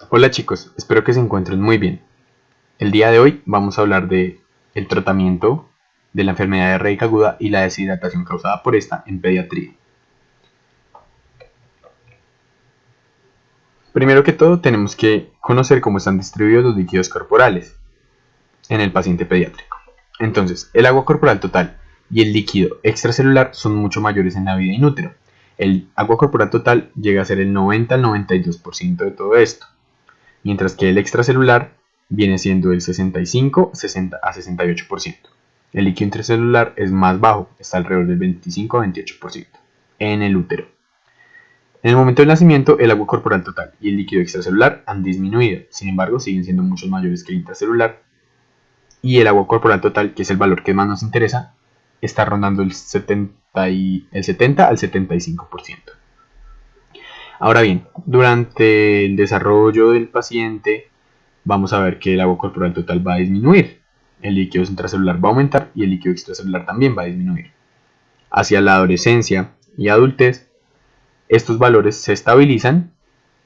Hola chicos, espero que se encuentren muy bien. El día de hoy vamos a hablar de el tratamiento de la enfermedad diarreica aguda y la deshidratación causada por esta en pediatría. Primero que todo tenemos que conocer cómo están distribuidos los líquidos corporales en el paciente pediátrico. Entonces, el agua corporal total y el líquido extracelular son mucho mayores en la vida in útero. El agua corporal total llega a ser el 90 al 92% de todo esto, mientras que el extracelular viene siendo el 65 a 68%. El líquido intracelular es más bajo, está alrededor del 25 a 28% en el útero. En el momento del nacimiento, el agua corporal total y el líquido extracelular han disminuido, sin embargo siguen siendo mucho mayores que el intracelular, y el agua corporal total, que es el valor que más nos interesa, está rondando el 70 al 75%. Ahora bien, durante el desarrollo del paciente vamos a ver que el agua corporal total va a disminuir, el líquido intracelular va a aumentar y el líquido extracelular también va a disminuir. Hacia la adolescencia y adultez, estos valores se estabilizan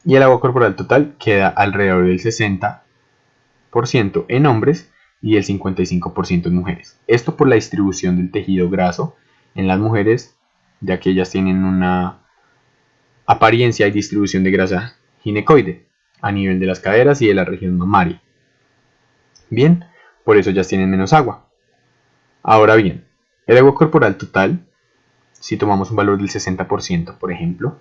y el agua corporal total queda alrededor del 60% en hombres y el 55% en mujeres. Esto por la distribución del tejido graso en las mujeres, ya que ellas tienen una apariencia y distribución de grasa ginecoide a nivel de las caderas y de la región mamaria. Bien, por eso ellas tienen menos agua. Ahora bien, el agua corporal total, si tomamos un valor del 60%, por ejemplo,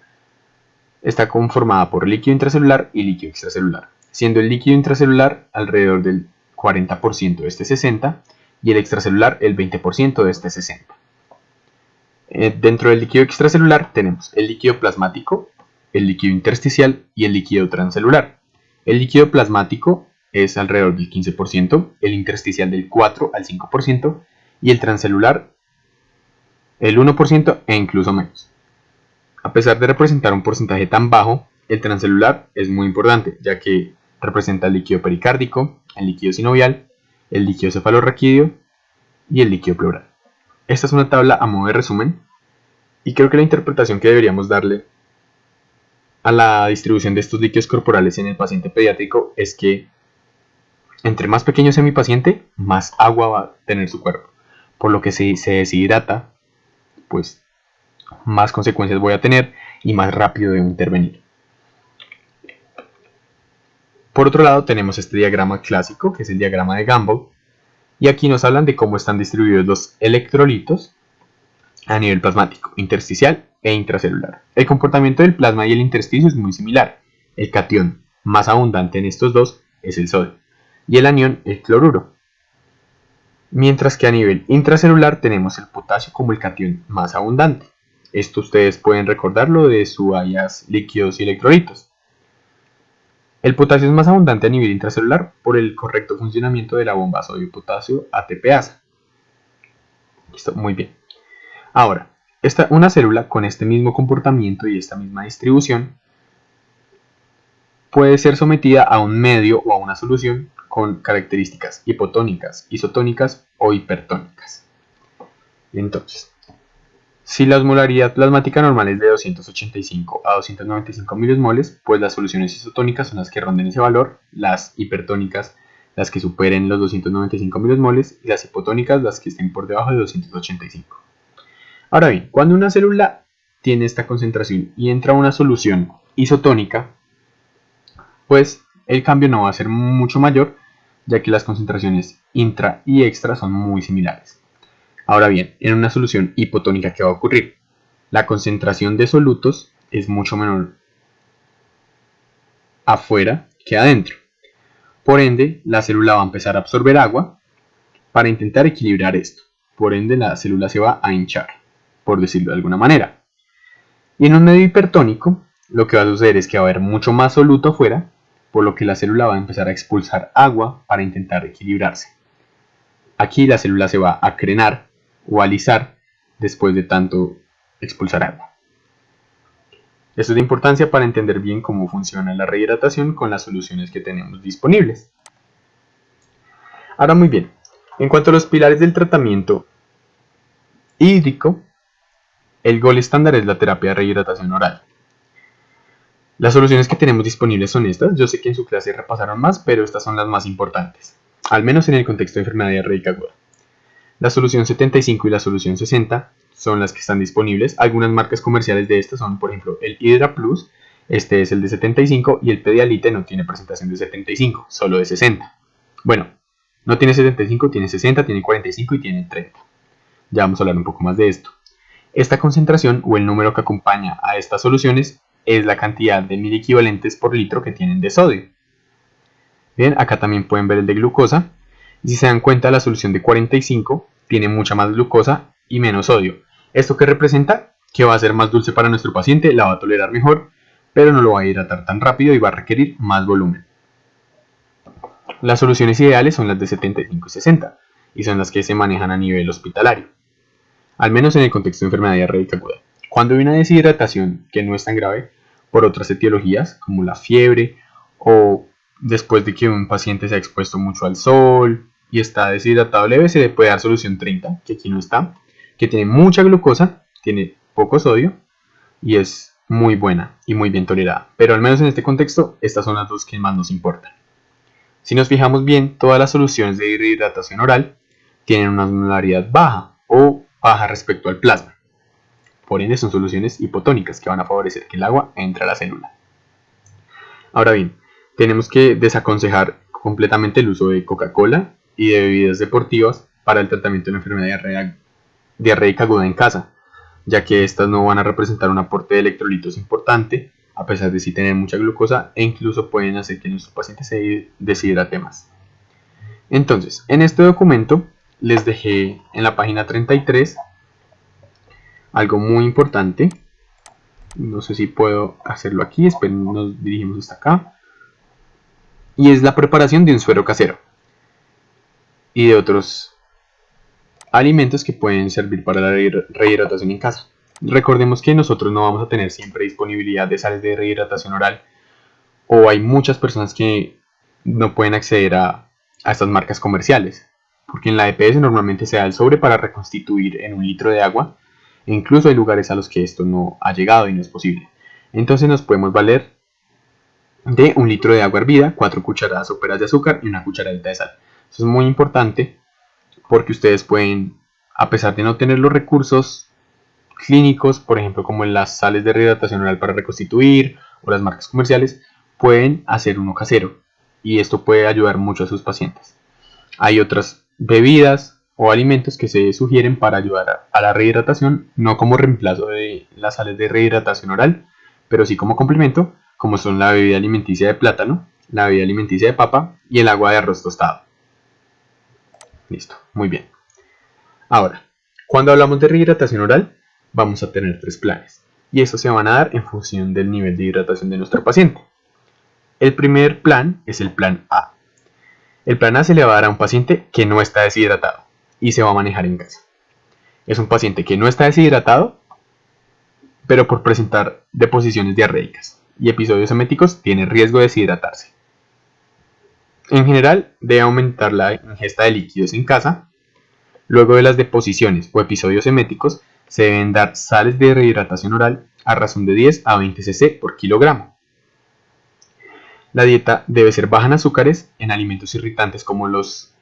está conformada por líquido intracelular y líquido extracelular, siendo el líquido intracelular alrededor del 40% de este 60% y el extracelular el 20% de este 60%. Dentro del líquido extracelular tenemos el líquido plasmático, el líquido intersticial y el líquido transcelular. El líquido plasmático es alrededor del 15%, el intersticial del 4 al 5% y el transcelular el 1% e incluso menos. A pesar de representar un porcentaje tan bajo, el transcelular es muy importante, ya que representa el líquido pericárdico, el líquido sinovial, el líquido cefalorraquídeo y el líquido pleural. Esta es una tabla a modo de resumen y creo que la interpretación que deberíamos darle a la distribución de estos líquidos corporales en el paciente pediátrico es que entre más pequeño sea mi paciente, más agua va a tener su cuerpo, por lo que si se deshidrata, pues más consecuencias voy a tener y más rápido debo intervenir. Por otro lado tenemos este diagrama clásico, que es el diagrama de Gumbel, y aquí nos hablan de cómo están distribuidos los electrolitos a nivel plasmático, intersticial e intracelular. El comportamiento del plasma y el intersticio es muy similar. El catión más abundante en estos dos es el sodio y el anión el cloruro. Mientras que a nivel intracelular tenemos el potasio como el catión más abundante. Esto ustedes pueden recordarlo de su AIAS líquidos y electrolitos. El potasio es más abundante a nivel intracelular por el correcto funcionamiento de la bomba sodio-potasio ATPasa. Listo, muy bien. Ahora, una célula con este mismo comportamiento y esta misma distribución puede ser sometida a un medio o a una solución con características hipotónicas, isotónicas o hipertónicas. Entonces, si la osmolaridad plasmática normal es de 285 a 295 milimoles, pues las soluciones isotónicas son las que ronden ese valor, las hipertónicas las que superen los 295 milimoles y las hipotónicas las que estén por debajo de 285. Ahora bien, cuando una célula tiene esta concentración y entra a una solución isotónica, pues el cambio no va a ser mucho mayor, ya que las concentraciones intra y extra son muy similares. Ahora bien, en una solución hipotónica, ¿qué va a ocurrir? La concentración de solutos es mucho menor afuera que adentro. Por ende, la célula va a empezar a absorber agua para intentar equilibrar esto. Por ende, la célula se va a hinchar, por decirlo de alguna manera. Y en un medio hipertónico, lo que va a suceder es que va a haber mucho más soluto afuera, por lo que la célula va a empezar a expulsar agua para intentar equilibrarse. Aquí la célula se va a acrenar o alisar después de tanto expulsar agua. Esto es de importancia para entender bien cómo funciona la rehidratación con las soluciones que tenemos disponibles. Ahora muy bien, en cuanto a los pilares del tratamiento hídrico, el gol estándar es la terapia de rehidratación oral. Las soluciones que tenemos disponibles son estas. Yo sé que en su clase repasaron más, pero estas son las más importantes, al menos en el contexto de enfermedad diarreica aguda. La solución 75 y la solución 60 son las que están disponibles. Algunas marcas comerciales de estas son, por ejemplo, el Hydra Plus, este es el de 75, y el Pedialite no tiene presentación de 75, solo de 60. Bueno, no tiene 75, tiene 60, tiene 45 y tiene 30. Ya vamos a hablar un poco más de esto. Esta concentración o el número que acompaña a estas soluciones es la cantidad de miliequivalentes por litro que tienen de sodio. Bien, acá también pueden ver el de glucosa. Y si se dan cuenta, la solución de 45 tiene mucha más glucosa y menos sodio. ¿Esto qué representa? Que va a ser más dulce para nuestro paciente, la va a tolerar mejor, pero no lo va a hidratar tan rápido y va a requerir más volumen. Las soluciones ideales son las de 75 y 60, y son las que se manejan a nivel hospitalario, al menos en el contexto de enfermedad diarreica aguda. Cuando hay una deshidratación que no es tan grave, por otras etiologías, como la fiebre, o después de que un paciente se ha expuesto mucho al sol y está deshidratado leve, se le puede dar solución 30, que aquí no está, que tiene mucha glucosa, tiene poco sodio y es muy buena y muy bien tolerada. Pero al menos en este contexto, estas son las dos que más nos importan. Si nos fijamos bien, todas las soluciones de rehidratación oral tienen una osmolaridad baja o baja respecto al plasma. Por ende, son soluciones hipotónicas que van a favorecer que el agua entre a la célula. Ahora bien, tenemos que desaconsejar completamente el uso de Coca-Cola y de bebidas deportivas para el tratamiento de la enfermedad diarreica aguda en casa, ya que estas no van a representar un aporte de electrolitos importante, a pesar de sí tener mucha glucosa, e incluso pueden hacer que nuestro paciente se deshidrate más. Entonces, en este documento les dejé en la página 33 algo muy importante. No sé si puedo hacerlo aquí, esperen, nos dirigimos hasta acá. Y es la preparación de un suero casero y de otros alimentos que pueden servir para la rehidratación en casa. Recordemos que nosotros no vamos a tener siempre disponibilidad de sales de rehidratación oral, o hay muchas personas que no pueden acceder a estas marcas comerciales, porque en la EPS normalmente se da el sobre para reconstituir en 1 litro de agua, e incluso hay lugares a los que esto no ha llegado y no es posible. Entonces nos podemos valer de 1 litro de agua hervida, 4 cucharadas soperas de azúcar y 1 cucharadita de sal. Eso es muy importante porque ustedes pueden, a pesar de no tener los recursos clínicos, por ejemplo como en las sales de rehidratación oral para reconstituir o las marcas comerciales, pueden hacer uno casero y esto puede ayudar mucho a sus pacientes. Hay otras bebidas o alimentos que se sugieren para ayudar a la rehidratación, no como reemplazo de las sales de rehidratación oral, pero sí como complemento, como son la bebida alimenticia de plátano, la bebida alimenticia de papa y el agua de arroz tostado. Listo, muy bien. Ahora, cuando hablamos de rehidratación oral, vamos a tener 3 planes, y estos se van a dar en función del nivel de hidratación de nuestro paciente. El primer plan es el plan A. El plan A se le va a dar a un paciente que no está deshidratado y se va a manejar en casa. Es un paciente que no está deshidratado, pero por presentar deposiciones diarreicas y episodios eméticos tiene riesgo de deshidratarse. En general, debe aumentar la ingesta de líquidos en casa. Luego de las deposiciones o episodios eméticos, se deben dar sales de rehidratación oral a razón de 10 a 20 cc por kilogramo. La dieta debe ser baja en azúcares, en alimentos irritantes como los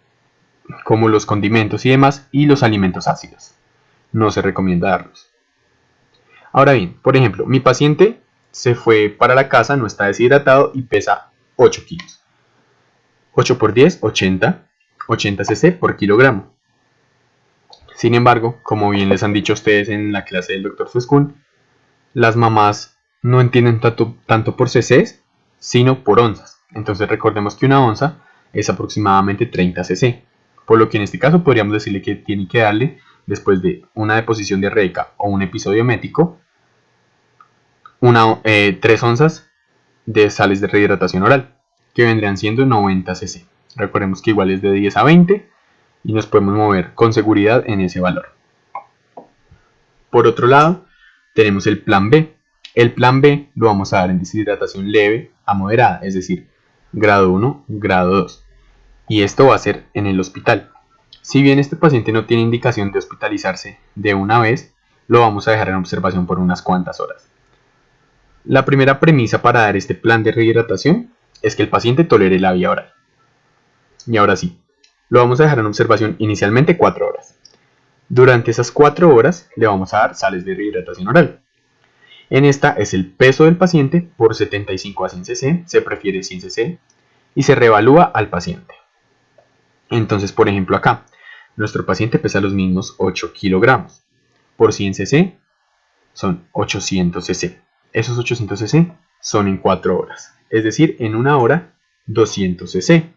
condimentos y demás, y los alimentos ácidos. No se recomienda darlos. Ahora bien, por ejemplo, mi paciente se fue para la casa, no está deshidratado y pesa 8 kilos. 8 por 10, 80 cc por kilogramo. Sin embargo, como bien les han dicho ustedes en la clase del Dr. Suskun, las mamás no entienden tanto por cc's, sino por onzas. Entonces recordemos que una onza es aproximadamente 30 cc, por lo que en este caso podríamos decirle que tiene que darle, después de una deposición diarreica o un episodio emético, 3 onzas de sales de rehidratación oral, que vendrían siendo 90 cc. Recordemos que igual es de 10 a 20 y nos podemos mover con seguridad en ese valor. Por otro lado, tenemos el plan B. El plan B lo vamos a dar en deshidratación leve a moderada, es decir, grado 1, grado 2. Y esto va a ser en el hospital. Si bien este paciente no tiene indicación de hospitalizarse de una vez, lo vamos a dejar en observación por unas cuantas horas. La primera premisa para dar este plan de rehidratación es que el paciente tolere la vía oral. Y ahora sí, lo vamos a dejar en observación inicialmente 4 horas. Durante esas 4 horas le vamos a dar sales de rehidratación oral. En esta es el peso del paciente por 75 a 100 cc, se prefiere 100 cc, y se reevalúa al paciente. Entonces, por ejemplo acá, nuestro paciente pesa los mismos 8 kilogramos. Por 100 cc son 800 cc. Esos 800 cc son en 4 horas. Es decir, en una hora 200 cc.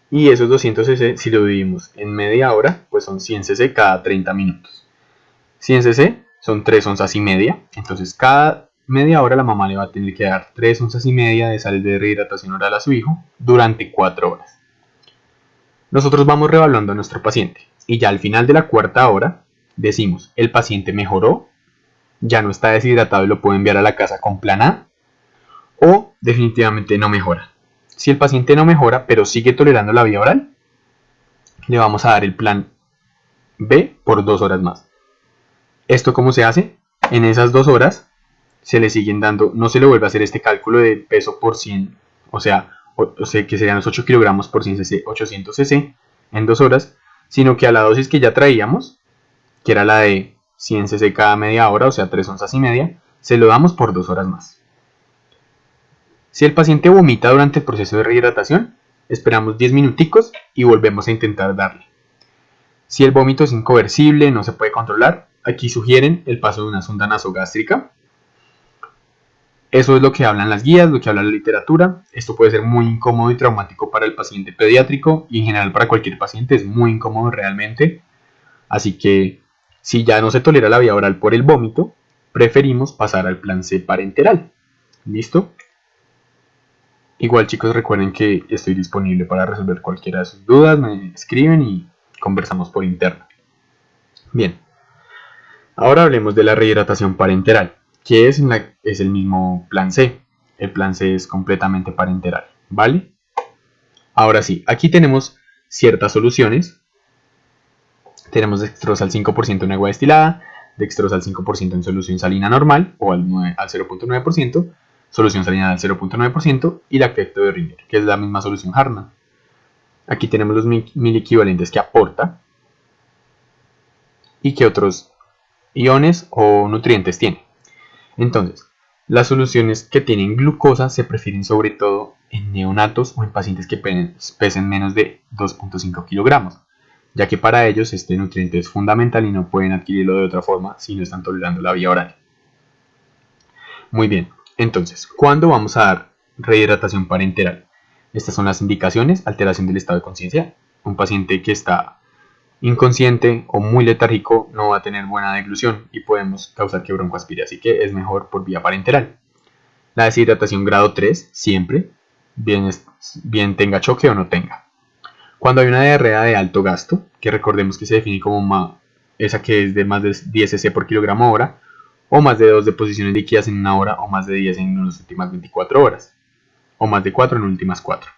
Y esos 200 cc, si lo dividimos en media hora, pues son 100 cc cada 30 minutos. 100 cc son 3 onzas y media. Entonces cada media hora la mamá le va a tener que dar 3 onzas y media de sales de rehidratación oral a su hijo durante 4 horas. Nosotros vamos reevaluando a nuestro paciente. Y ya al final de la cuarta hora decimos, el paciente mejoró, ya no está deshidratado y lo puedo enviar a la casa con plan A, o definitivamente no mejora. Si el paciente no mejora pero sigue tolerando la vía oral, le vamos a dar el plan B por 2 horas más. ¿Esto cómo se hace? En esas 2 horas se le siguen dando, no se le vuelve a hacer este cálculo de peso por 100, o sea que serían los 8 kilogramos por 100 cc, 800 cc en 2 horas, sino que a la dosis que ya traíamos, que era la de 100 cc cada media hora, o sea 3 onzas y media, se lo damos por 2 horas más. Si el paciente vomita durante el proceso de rehidratación, esperamos 10 minuticos y volvemos a intentar darle. Si el vómito es inconversible, no se puede controlar, aquí sugieren el paso de una sonda nasogástrica. Eso es lo que hablan las guías, lo que habla la literatura. Esto puede ser muy incómodo y traumático para el paciente pediátrico y en general para cualquier paciente es muy incómodo realmente. Así que si ya no se tolera la vía oral por el vómito, preferimos pasar al plan C parenteral. ¿Listo? Igual chicos, recuerden que estoy disponible para resolver cualquiera de sus dudas, me escriben y conversamos por interno. Bien, ahora hablemos de la rehidratación parenteral, que es el mismo plan C. El plan C es completamente parenteral, ¿vale? Ahora sí, aquí tenemos ciertas soluciones. Tenemos dextrosa al 5% en agua destilada, dextrosa al 5% en solución salina normal o al 0.9%, solución salina al 0.9% y lactato de Ringer, que es la misma solución Hartmann. Aquí tenemos los mil equivalentes que aporta y que otros iones o nutrientes tiene. Entonces, las soluciones que tienen glucosa se prefieren sobre todo en neonatos o en pacientes que pesen menos de 2.5 kilogramos, ya que para ellos este nutriente es fundamental y no pueden adquirirlo de otra forma si no están tolerando la vía oral. Muy bien, entonces, ¿cuándo vamos a dar rehidratación parenteral? Estas son las indicaciones: alteración del estado de conciencia. Un paciente que está inconsciente o muy letárgico no va a tener buena deglución y podemos causar que broncoaspire, así que es mejor por vía parenteral. La deshidratación grado 3, siempre, bien tenga choque o no tenga. Cuando hay una diarrea de alto gasto, que recordemos que se define como esa que es de más de 10 cc por kilogramo hora, o más de 2 deposiciones líquidas en una hora, o más de 10 en las últimas 24 horas, o más de 4 en las últimas 4.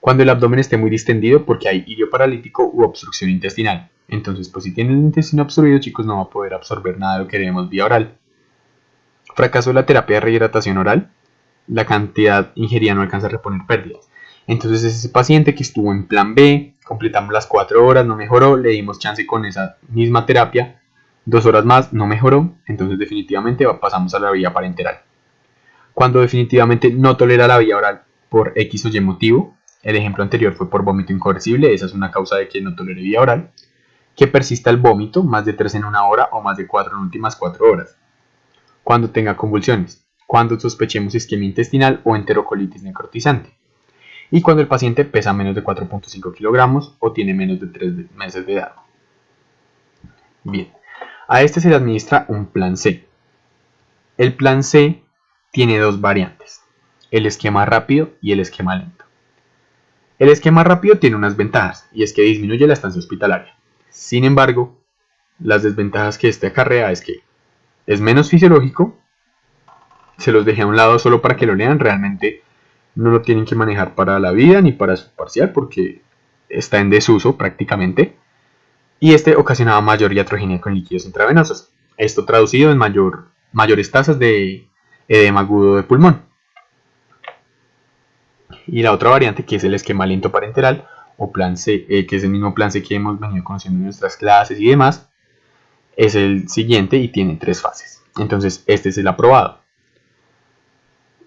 Cuando el abdomen esté muy distendido porque hay irio paralítico u obstrucción intestinal. Entonces, pues si tiene el intestino obstruido, chicos, no va a poder absorber nada de lo que debemos vía oral. Fracaso de la terapia de rehidratación oral, la cantidad ingerida no alcanza a reponer pérdidas. Entonces ese paciente que estuvo en plan B, completamos las 4 horas, no mejoró, le dimos chance con esa misma terapia, 2 horas más, no mejoró, entonces definitivamente pasamos a la vía parenteral. Cuando definitivamente no tolera la vía oral por X o Y motivo, el ejemplo anterior fue por vómito inconversible, esa es una causa de que no tolere vía oral, que persista el vómito, más de 3 en una hora o más de 4 en las últimas 4 horas. Cuando tenga convulsiones, cuando sospechemos isquemia intestinal o enterocolitis necrotizante. Y cuando el paciente pesa menos de 4.5 kilogramos o tiene menos de 3 meses de edad. Bien, a este se le administra un plan C. El plan C tiene dos variantes, el esquema rápido y el esquema lento. El esquema rápido tiene unas ventajas, y es que disminuye la estancia hospitalaria. Sin embargo, las desventajas que este acarrea es que es menos fisiológico, se los dejé a un lado solo para que lo lean, realmente no lo tienen que manejar para la vida ni para su parcial porque está en desuso prácticamente, y este ocasionaba mayor iatrogenia con líquidos intravenosos. Esto traducido en mayores tasas de edema agudo de pulmón. Y la otra variante, que es el esquema lento parenteral o plan C, que es el mismo plan C que hemos venido conociendo en nuestras clases y demás, es el siguiente y tiene 3 fases. Entonces este es el aprobado.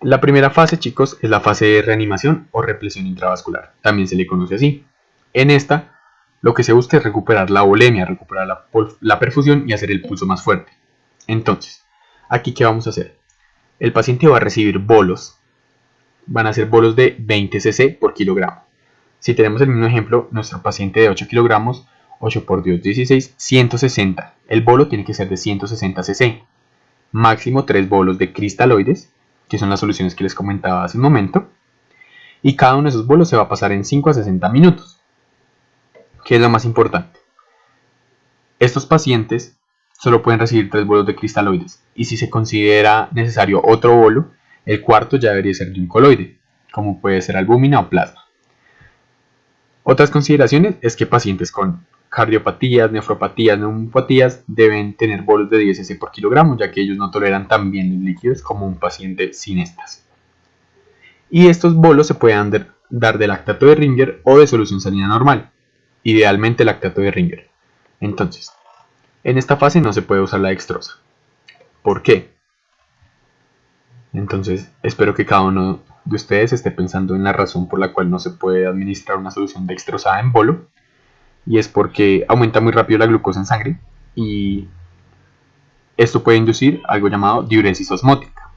La primera fase, chicos, es la fase de reanimación o represión intravascular, también se le conoce así. En esta, lo que se busca es recuperar la volemia, recuperar la perfusión y hacer el pulso más fuerte. Entonces, aquí ¿qué vamos a hacer? El paciente va a recibir bolos, van a ser bolos de 20 cc por kilogramo. Si tenemos el mismo ejemplo, nuestro paciente de 8 kilogramos, 8 por Dios 16, 160. El bolo tiene que ser de 160 cc. Máximo 3 bolos de cristaloides, que son las soluciones que les comentaba hace un momento. Y cada uno de esos bolos se va a pasar en 5 a 60 minutos. ¿Qué es lo más importante? Estos pacientes solo pueden recibir 3 bolos de cristaloides. Y si se considera necesario otro bolo, el cuarto ya debería ser de un coloide, como puede ser albúmina o plasma. Otras consideraciones es que pacientes con cardiopatías, nefropatías, neumopatías deben tener bolos de 10 cc por kilogramo, ya que ellos no toleran tan bien los líquidos como un paciente sin estas. Y estos bolos se pueden dar de lactato de Ringer o de solución salina normal, idealmente lactato de Ringer. Entonces, en esta fase no se puede usar la dextrosa. ¿Por qué? Entonces, espero que cada uno de ustedes esté pensando en la razón por la cual no se puede administrar una solución dextrosada en bolo, y es porque aumenta muy rápido la glucosa en sangre y esto puede inducir algo llamado diuresis osmótica.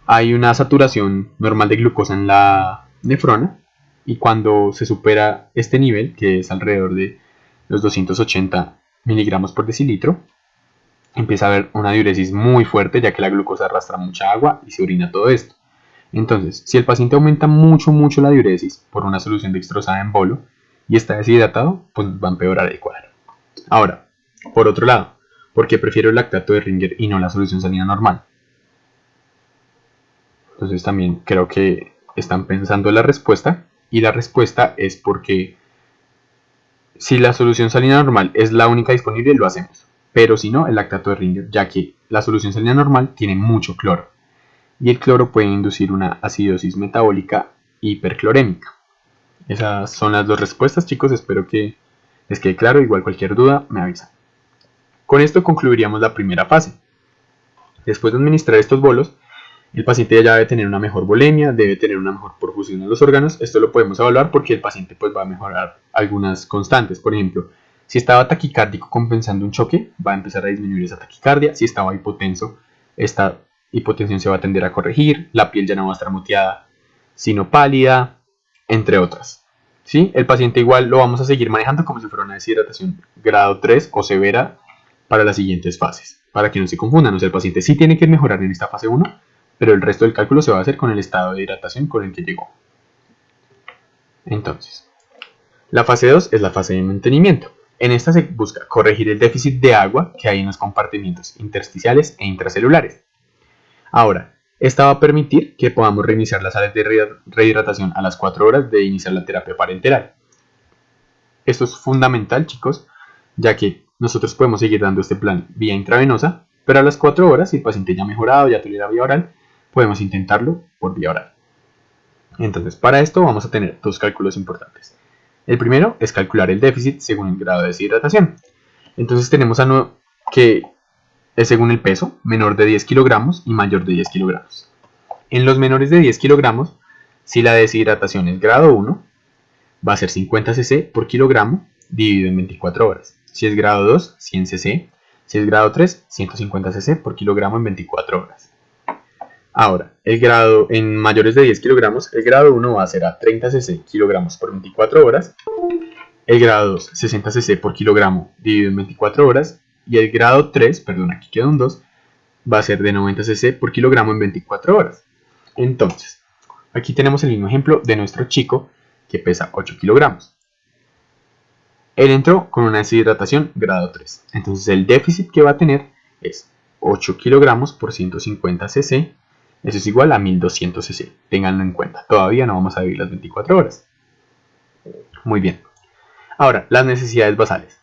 Hay una saturación normal de glucosa en la nefrona y cuando se supera este nivel, que es alrededor de los 280 miligramos por decilitro, empieza a haber una diuresis muy fuerte, ya que la glucosa arrastra mucha agua y se orina todo esto. Entonces, si el paciente aumenta mucho la diuresis por una solución dextrosada en bolo y está deshidratado, pues va a empeorar el cuadro. Ahora, por otro lado, ¿por qué prefiero el lactato de Ringer y no la solución salina normal? Entonces también creo que están pensando en la respuesta, y la respuesta es porque si la solución salina normal es la única disponible, lo hacemos. Pero si no, el lactato de Ringer, ya que la solución salina normal tiene mucho cloro. Y el cloro puede inducir una acidosis metabólica hiperclorémica. Esas son las dos respuestas, chicos. Espero que les quede claro. Igual cualquier duda me avisan. Con esto concluiríamos la primera fase. Después de administrar estos bolos, el paciente ya debe tener una mejor volemia, debe tener una mejor perfusión a los órganos. Esto lo podemos evaluar porque el paciente pues va a mejorar algunas constantes. Por ejemplo, si estaba taquicárdico compensando un choque, va a empezar a disminuir esa taquicardia. Si estaba hipotenso, esta hipotensión se va a tender a corregir. La piel ya no va a estar moteada, sino pálida, entre otras. ¿Sí? El paciente igual lo vamos a seguir manejando como si fuera una deshidratación grado 3 o severa para las siguientes fases. Para que no se confundan, o sea, el paciente sí tiene que mejorar en esta fase 1, pero el resto del cálculo se va a hacer con el estado de hidratación con el que llegó. Entonces, la fase 2 es la fase de mantenimiento. En esta se busca corregir el déficit de agua que hay en los compartimientos intersticiales e intracelulares. Ahora, esta va a permitir que podamos reiniciar las sales de rehidratación a las 4 horas de iniciar la terapia parenteral. Esto es fundamental, chicos, ya que nosotros podemos seguir dando este plan vía intravenosa, pero a las 4 horas, si el paciente ya ha mejorado, ya tolera vía oral, podemos intentarlo por vía oral. Entonces, para esto vamos a tener dos cálculos importantes. El primero es calcular el déficit según el grado de deshidratación. Entonces tenemos que es según el peso, menor de 10 kilogramos y mayor de 10 kilogramos. En los menores de 10 kilogramos, si la deshidratación es grado 1, va a ser 50 cc por kilogramo dividido en 24 horas. Si es grado 2, 100 cc. Si es grado 3, 150 cc por kilogramo en 24 horas. Ahora, el grado en mayores de 10 kilogramos, el grado 1 va a ser a 30 cc kilogramos por 24 horas. El grado 2, 60 cc por kilogramo dividido en 24 horas. Y el grado 3, perdón, aquí queda un 2, va a ser de 90 cc por kilogramo en 24 horas. Entonces, aquí tenemos el mismo ejemplo de nuestro chico que pesa 8 kilogramos. Él entró con una deshidratación grado 3. Entonces el déficit que va a tener es 8 kilogramos por 150 cc. Eso es igual a 1200 cc. Ténganlo en cuenta. Todavía no vamos a vivir las 24 horas. Muy bien. Ahora, las necesidades basales.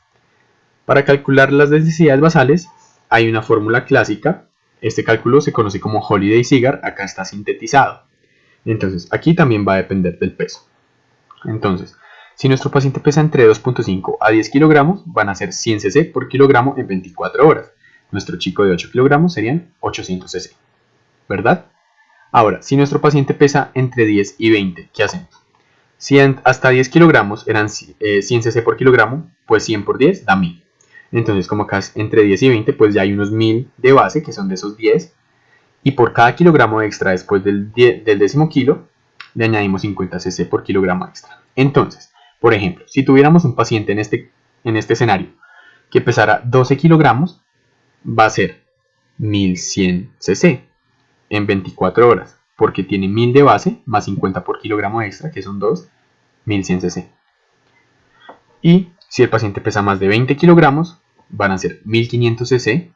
Para calcular las necesidades basales hay una fórmula clásica Este cálculo se conoce como Holiday-Cigar, acá está sintetizado. Entonces, aquí también va a depender del peso. Entonces, si nuestro paciente pesa entre 2.5 a 10 kilogramos, van a ser 100 cc por kilogramo en 24 horas. Nuestro chico de 8 kilogramos serían 800 cc, ¿verdad? Ahora, si nuestro paciente pesa entre 10 y 20, ¿qué hacemos? Si hasta 10 kilogramos eran 100 cc por kilogramo, pues 100 por 10 da 1000. Entonces, como acá es entre 10 y 20, pues ya hay unos 1000 de base, que son de esos 10. Y por cada kilogramo extra después del décimo kilo, le añadimos 50 cc por kilogramo extra. Entonces, por ejemplo, si tuviéramos un paciente en este escenario que pesara 12 kilogramos, va a ser 1100 cc en 24 horas, porque tiene 1000 de base más 50 por kilogramo extra, que son 1100 cc. Y si el paciente pesa más de 20 kilogramos, van a ser 1500 cc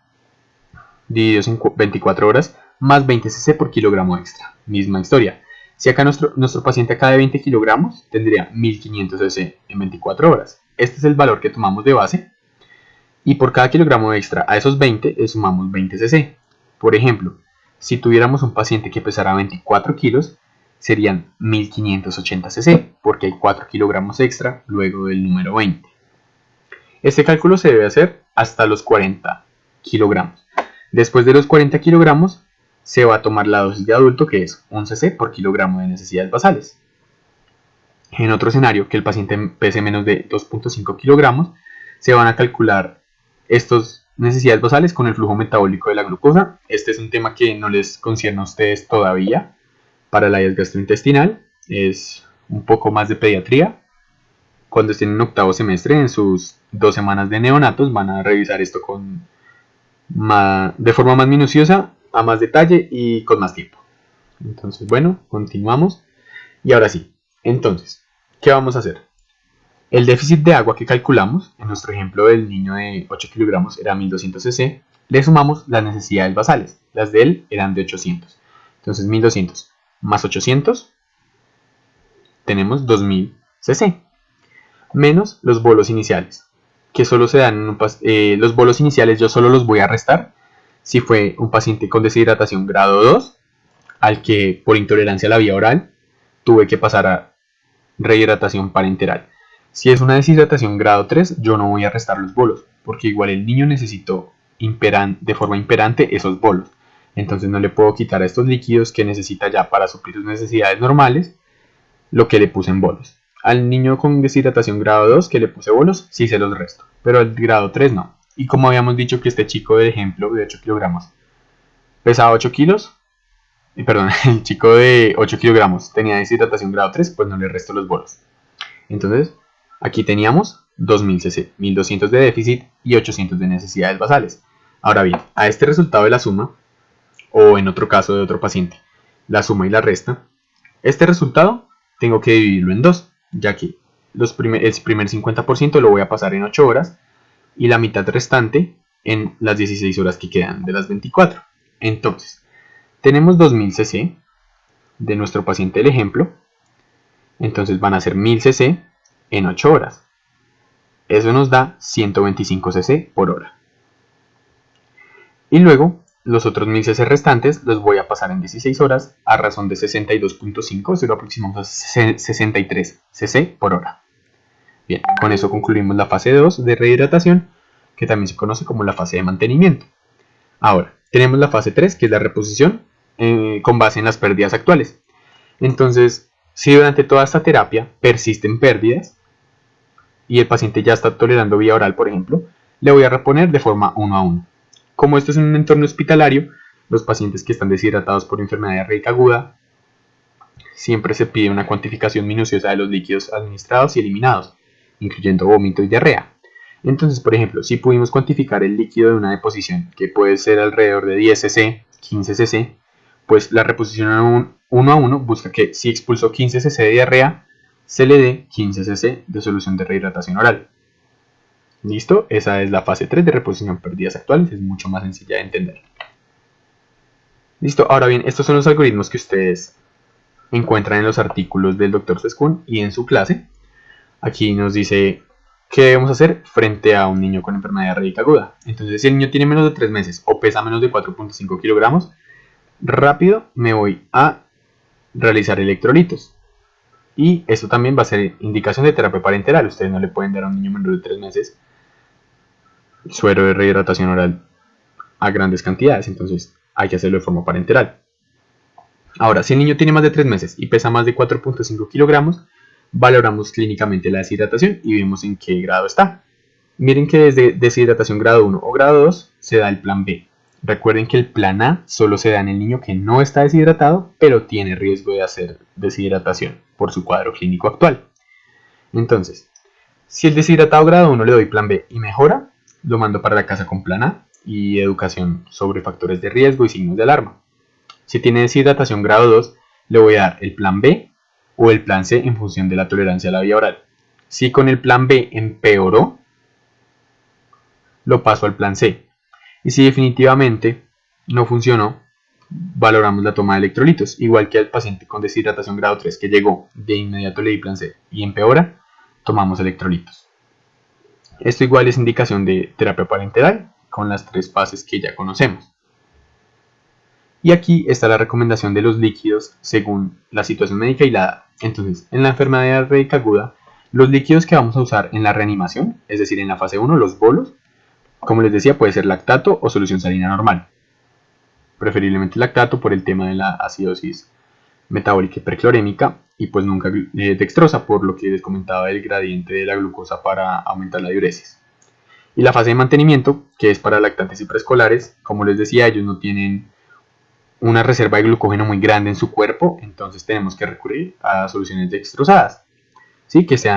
divididos en 24 horas más 20 cc por kilogramo extra. Misma historia. Si acá nuestro paciente acá de 20 kilogramos tendría 1500 cc en 24 horas. Este es el valor que tomamos de base. Y por cada kilogramo extra a esos 20 le sumamos 20 cc. Por ejemplo, si tuviéramos un paciente que pesara 24 kilos, serían 1580 cc, porque hay 4 kilogramos extra luego del número 20. Este cálculo se debe hacer hasta los 40 kilogramos. Después de los 40 kilogramos, se va a tomar la dosis de adulto, que es 1 cc por kilogramo de necesidades basales. En otro escenario, que el paciente pese menos de 2.5 kilogramos, se van a calcular estas necesidades basales con el flujo metabólico de la glucosa. Este es un tema que no les concierne a ustedes todavía para la dieta gastrointestinal. Es un poco más de pediatría. Cuando estén en octavo semestre, en sus 2 semanas de neonatos, van a revisar esto de forma más minuciosa, a más detalle y con más tiempo. Entonces, bueno, continuamos. Y ahora sí, entonces, ¿qué vamos a hacer? El déficit de agua que calculamos, en nuestro ejemplo del niño de 8 kilogramos era 1200 cc, le sumamos las necesidades basales. Las de él eran de 800. Entonces, 1200 más 800, tenemos 2000 cc. Menos los bolos iniciales, que solo se dan los bolos iniciales yo solo los voy a restar si fue un paciente con deshidratación grado 2, al que por intolerancia a la vía oral tuve que pasar a rehidratación parenteral. Si es una deshidratación grado 3, yo no voy a restar los bolos, porque igual el niño necesitó de forma imperante esos bolos. Entonces no le puedo quitar a estos líquidos que necesita ya para suplir sus necesidades normales lo que le puse en bolos. Al niño con deshidratación grado 2 que le puse bolos, sí se los resto, pero al grado 3 no. Y como habíamos dicho que este chico del ejemplo de 8 kilogramos pesaba 8 kilos, perdón, el chico de 8 kilogramos tenía deshidratación grado 3, pues no le resto los bolos. Entonces, aquí teníamos 2000 cc, 1200 de déficit y 800 de necesidades basales. Ahora bien, a este resultado de la suma, o en otro caso de otro paciente, la suma y la resta, este resultado tengo que dividirlo en 2, ya que el primer 50% lo voy a pasar en 8 horas y la mitad restante en las 16 horas que quedan de las 24. Entonces, tenemos 2000 cc de nuestro paciente del ejemplo, entonces van a ser 1000 cc en 8 horas. Eso nos da 125 cc por hora. Y luego, los otros 1000 cc restantes los voy a pasar en 16 horas a razón de 62.5, se lo aproximamos a 63 cc por hora. Bien, con eso concluimos la fase 2 de rehidratación, que también se conoce como la fase de mantenimiento. Ahora, tenemos la fase 3, que es la reposición con base en las pérdidas actuales. Entonces, si durante toda esta terapia persisten pérdidas y el paciente ya está tolerando vía oral, por ejemplo, le voy a reponer de forma 1 a 1. Como esto es en un entorno hospitalario, los pacientes que están deshidratados por enfermedad diarreica aguda, siempre se pide una cuantificación minuciosa de los líquidos administrados y eliminados, incluyendo vómito y diarrea. Entonces, por ejemplo, si pudimos cuantificar el líquido de una deposición, que puede ser alrededor de 10 cc, 15 cc, pues la reposición 1 a 1 busca que si expulsó 15 cc de diarrea, se le dé 15 cc de solución de rehidratación oral. ¿Listo? Esa es la fase 3 de reposición pérdidas actuales, es mucho más sencilla de entender. Listo, ahora bien, estos son los algoritmos que ustedes encuentran en los artículos del Dr. Seskun y en su clase. Aquí nos dice ¿Qué debemos hacer frente a un niño con enfermedad diarreica aguda? Entonces, si el niño tiene menos de 3 meses o pesa menos de 4.5 kilogramos, rápido me voy a realizar electrolitos. Y eso también va a ser indicación de terapia parenteral. Ustedes no le pueden dar a un niño menor de 3 meses suero de rehidratación oral a grandes cantidades, entonces hay que hacerlo de forma parenteral. Ahora, si el niño tiene más de 3 meses y pesa más de 4.5 kilogramos, valoramos clínicamente la deshidratación y vemos en qué grado está. Miren que desde deshidratación grado 1 o grado 2 se da el plan B. Recuerden que el plan A solo se da en el niño que no está deshidratado, pero tiene riesgo de hacer deshidratación por su cuadro clínico actual. Entonces, si el deshidratado grado 1 le doy plan B y mejora, lo mando para la casa con plan A y educación sobre factores de riesgo y signos de alarma. Si tiene deshidratación grado 2, le voy a dar el plan B o el plan C en función de la tolerancia a la vía oral. Si con el plan B empeoró, lo paso al plan C. Y si definitivamente no funcionó, valoramos la toma de electrolitos. Igual que al paciente con deshidratación grado 3 que llegó, de inmediato le di plan C y empeora, tomamos electrolitos. Esto igual es indicación de terapia parenteral con las 3 fases que ya conocemos. Y aquí está la recomendación de los líquidos según la situación médica y la edad. Entonces, en la enfermedad diarreica aguda, los líquidos que vamos a usar en la reanimación, es decir, en la fase 1, los bolos, como les decía, puede ser lactato o solución salina normal. Preferiblemente lactato por el tema de la acidosis metabólica hiperclorémica y pues nunca dextrosa por lo que les comentaba del gradiente de la glucosa para aumentar la diuresis. Y la fase de mantenimiento, que es para lactantes y preescolares, como les decía, ellos no tienen una reserva de glucógeno muy grande en su cuerpo, entonces tenemos que recurrir a soluciones dextrosadas, ¿sí? que se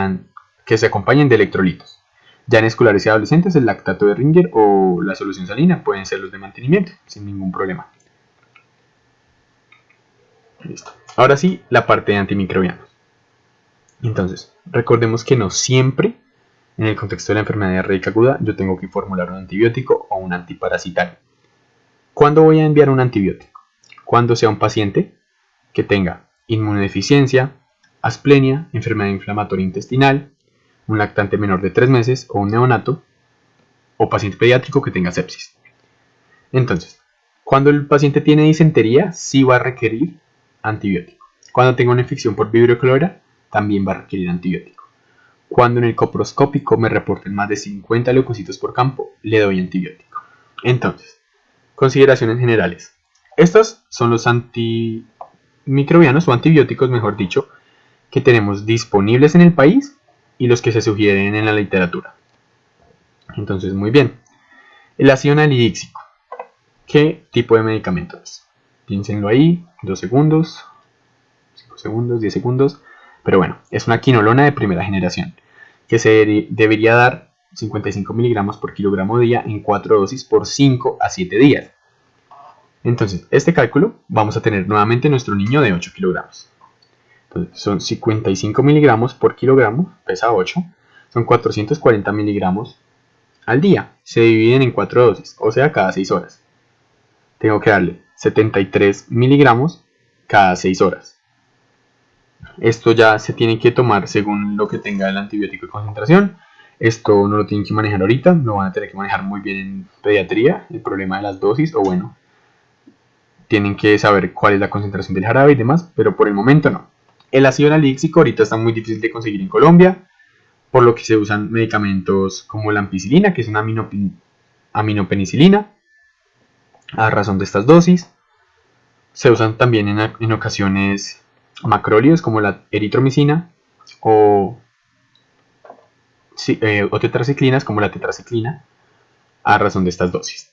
acompañen de electrolitos. Ya en escolares y adolescentes, el lactato de Ringer o la solución salina pueden ser los de mantenimiento, sin ningún problema. Listo. Ahora sí, la parte de antimicrobianos. Entonces, recordemos que no siempre, en el contexto de la enfermedad diarreica aguda, yo tengo que formular un antibiótico o un antiparasitario. ¿Cuándo voy a enviar un antibiótico? Cuando sea un paciente que tenga inmunodeficiencia, asplenia, enfermedad inflamatoria intestinal, un lactante menor de 3 meses o un neonato, o paciente pediátrico que tenga sepsis. Entonces, cuando el paciente tiene disentería, sí va a requerir antibiótico. Cuando tenga una infección por Vibrio cholera, también va a requerir antibiótico. Cuando en el coproscópico me reporten más de 50 leucocitos por campo, le doy antibiótico. Entonces, consideraciones generales. Estos son los antimicrobianos o antibióticos, mejor dicho, que tenemos disponibles en el país y los que se sugieren en la literatura. Entonces, muy bien. El ácido anhidríxico. ¿Qué tipo de medicamento es? Piénsenlo ahí, 2 segundos, 5 segundos, 10 segundos. Pero bueno, es una quinolona de primera generación que se debería dar 55 miligramos por kilogramo día en 4 dosis por 5 a 7 días. Entonces, este cálculo vamos a tener nuevamente nuestro niño de 8 kilogramos. Entonces, son 55 miligramos por kilogramo, pesa 8, son 440 miligramos al día. Se dividen en 4 dosis, o sea, cada 6 horas. Tengo que darle 73 miligramos cada 6 horas. Esto ya se tiene que tomar según lo que tenga el antibiótico de concentración. Esto no lo tienen que manejar ahorita, lo van a tener que manejar muy bien en pediatría, el problema de las dosis, o bueno, tienen que saber cuál es la concentración del jarabe y demás, pero por el momento no. El ácido anhidríxico ahorita está muy difícil de conseguir en Colombia, por lo que se usan medicamentos como la ampicilina, que es una aminopenicilina, a razón de estas dosis. Se usan también en ocasiones macrólidos como la eritromicina o tetraciclinas como la tetraciclina, a razón de estas dosis.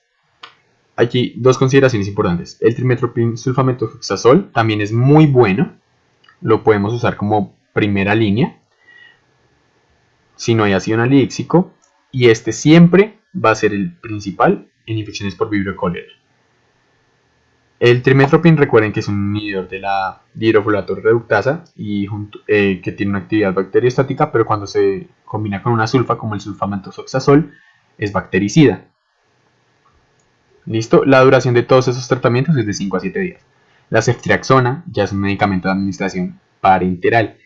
Aquí dos consideraciones importantes. El trimetoprim sulfamethoxazol también es muy bueno. Lo podemos usar como primera línea si no hay ácido anhidríxico. Y este siempre va a ser el principal en infecciones por Vibrio cholera. El trimetoprim, recuerden que es un inhibidor de la dihidrofolate reductasa y que tiene una actividad bacteriostática, pero cuando se combina con una sulfa como el sulfamethoxazol es bactericida. ¿Listo? La duración de todos esos tratamientos es de 5 a 7 días. La ceftriaxona ya es un medicamento de administración parenteral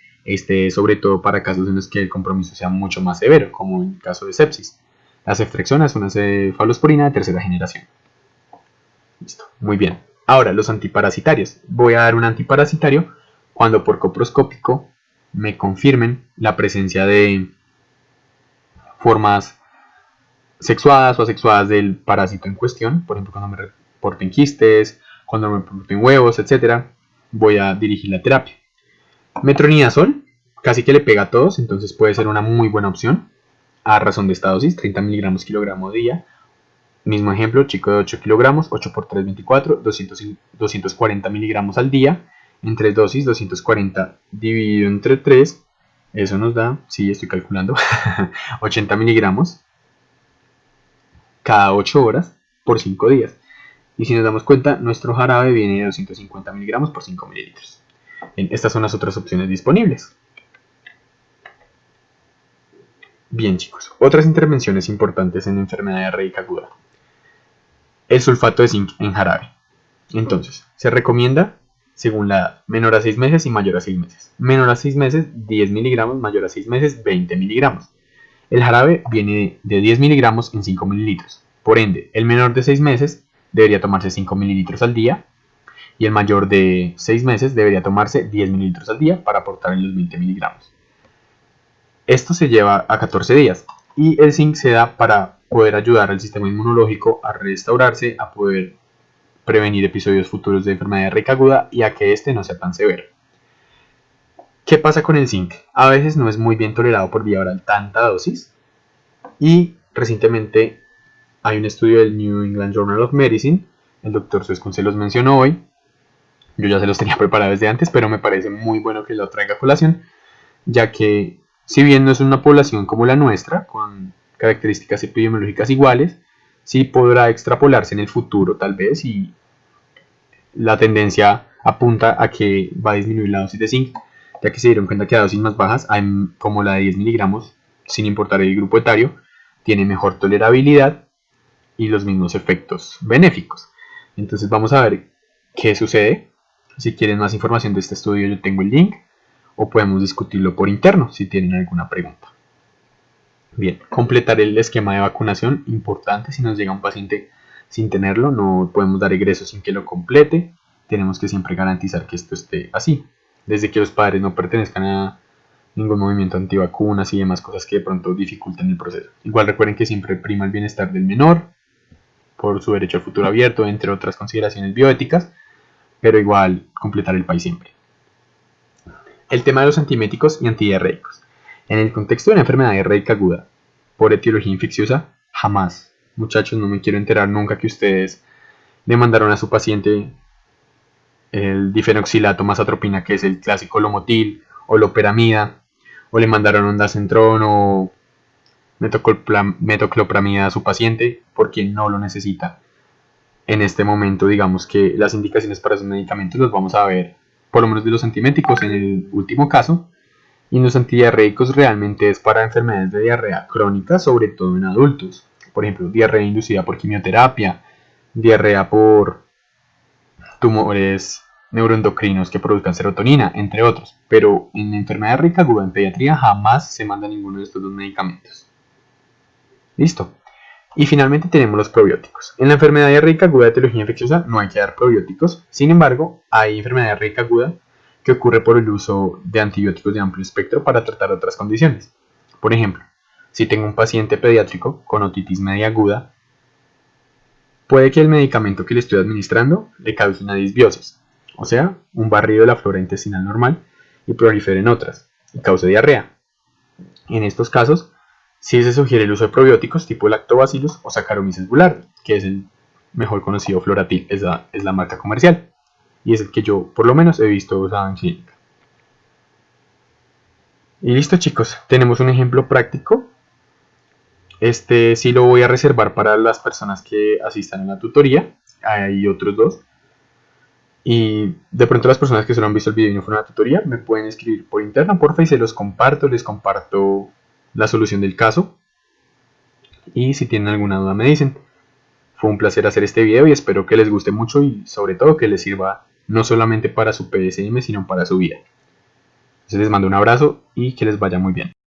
sobre todo para casos en los que el compromiso sea mucho más severo, como en el caso de sepsis. La ceftriaxona es una cefalosporina de tercera generación. Listo, muy bien. Ahora, los antiparasitarios. Voy a dar un antiparasitario cuando por coproscópico me confirmen la presencia de formas sexuadas o asexuadas del parásito en cuestión. Por ejemplo, cuando me reporten quistes, cuando me reporten huevos, etc. Voy a dirigir la terapia. Metronidazol, casi que le pega a todos, entonces puede ser una muy buena opción. A razón de esta dosis, 30 miligramos kilogramo día. Mismo ejemplo, chico de 8 kilogramos, 8 por 3, 24, 240 miligramos al día. En 3 dosis, 240 dividido entre 3, eso nos da, sí, estoy calculando, 80 miligramos cada 8 horas por 5 días. Y si nos damos cuenta, nuestro jarabe viene de 250 miligramos por 5 mililitros. Estas son las otras opciones disponibles. Bien, chicos, otras intervenciones importantes en enfermedad diarreica aguda. El sulfato de zinc en jarabe. Entonces, se recomienda según la edad, menor a 6 meses y mayor a 6 meses. Menor a 6 meses, 10 miligramos, mayor a 6 meses, 20 miligramos. El jarabe viene de 10 miligramos en 5 mililitros. Por ende, el menor de 6 meses debería tomarse 5 mililitros al día y el mayor de 6 meses debería tomarse 10 mililitros al día para aportar en los 20 miligramos. Esto se lleva a 14 días y el zinc se da para poder ayudar al sistema inmunológico a restaurarse, a poder prevenir episodios futuros de enfermedad diarreica aguda y a que este no sea tan severo. ¿Qué pasa con el zinc? A veces no es muy bien tolerado por vía oral tanta dosis y recientemente hay un estudio del New England Journal of Medicine, el doctor se los mencionó hoy, yo ya se los tenía preparados desde antes, pero me parece muy bueno que lo traiga a colación, ya que si bien no es una población como la nuestra, con características epidemiológicas iguales, sí podrá extrapolarse en el futuro tal vez y la tendencia apunta a que va a disminuir la dosis de zinc, ya que se dieron cuenta que a dosis más bajas, como la de 10 miligramos, sin importar el grupo etario, tiene mejor tolerabilidad y los mismos efectos benéficos. Entonces vamos a ver qué sucede. Si quieren más información de este estudio, yo tengo el link, o podemos discutirlo por interno si tienen alguna pregunta. Bien, completar el esquema de vacunación, importante. Si nos llega un paciente sin tenerlo, no podemos dar egreso sin que lo complete. Tenemos que siempre garantizar que esto esté así. Desde que los padres no pertenezcan a ningún movimiento antivacunas y demás cosas que de pronto dificulten el proceso. Igual recuerden que siempre prima el bienestar del menor por su derecho al futuro abierto, entre otras consideraciones bioéticas, pero igual completar el país siempre. El tema de los antiméticos y antidiarreicos. En el contexto de una enfermedad diarreica aguda por etiología infecciosa, jamás, muchachos, no me quiero enterar nunca que ustedes le mandaron a su paciente el difenoxilato más atropina, que es el clásico Lomotil o loperamida, o le mandaron ondansetron o metoclopramida a su paciente porque no lo necesita. En este momento, digamos que las indicaciones para esos medicamentos los vamos a ver, por lo menos de los antiméticos en el último caso, y los antidiarreicos realmente es para enfermedades de diarrea crónica, sobre todo en adultos. Por ejemplo, diarrea inducida por quimioterapia, diarrea por tumores neuroendocrinos que produzcan serotonina, entre otros. Pero en enfermedad diarreica aguda en pediatría jamás se manda ninguno de estos dos medicamentos. Listo. Y finalmente tenemos los probióticos. En la enfermedad diarreica aguda de etiología infecciosa no hay que dar probióticos. Sin embargo, hay enfermedad diarreica aguda que ocurre por el uso de antibióticos de amplio espectro para tratar otras condiciones. Por ejemplo, si tengo un paciente pediátrico con otitis media aguda, puede que el medicamento que le estoy administrando le cause una disbiosis, o sea, un barrido de la flora intestinal normal y prolifere en otras, y cause diarrea. En estos casos, sí se sugiere el uso de probióticos tipo Lactobacillus o Saccharomyces boulardii, que es el mejor conocido Floratil, es la marca comercial. Y es el que yo, por lo menos, he visto usado en clínica. Y listo, chicos. Tenemos un ejemplo práctico. Este sí lo voy a reservar para las personas que asistan a la tutoría. Hay otros dos. Y de pronto las personas que solo han visto el video y no fueron a la tutoría, me pueden escribir por interno, porfa, y se los comparto. Les comparto la solución del caso. Y si tienen alguna duda me dicen. Fue un placer hacer este video y espero que les guste mucho y sobre todo que les sirva no solamente para su PSM, sino para su vida. Entonces les mando un abrazo y que les vaya muy bien.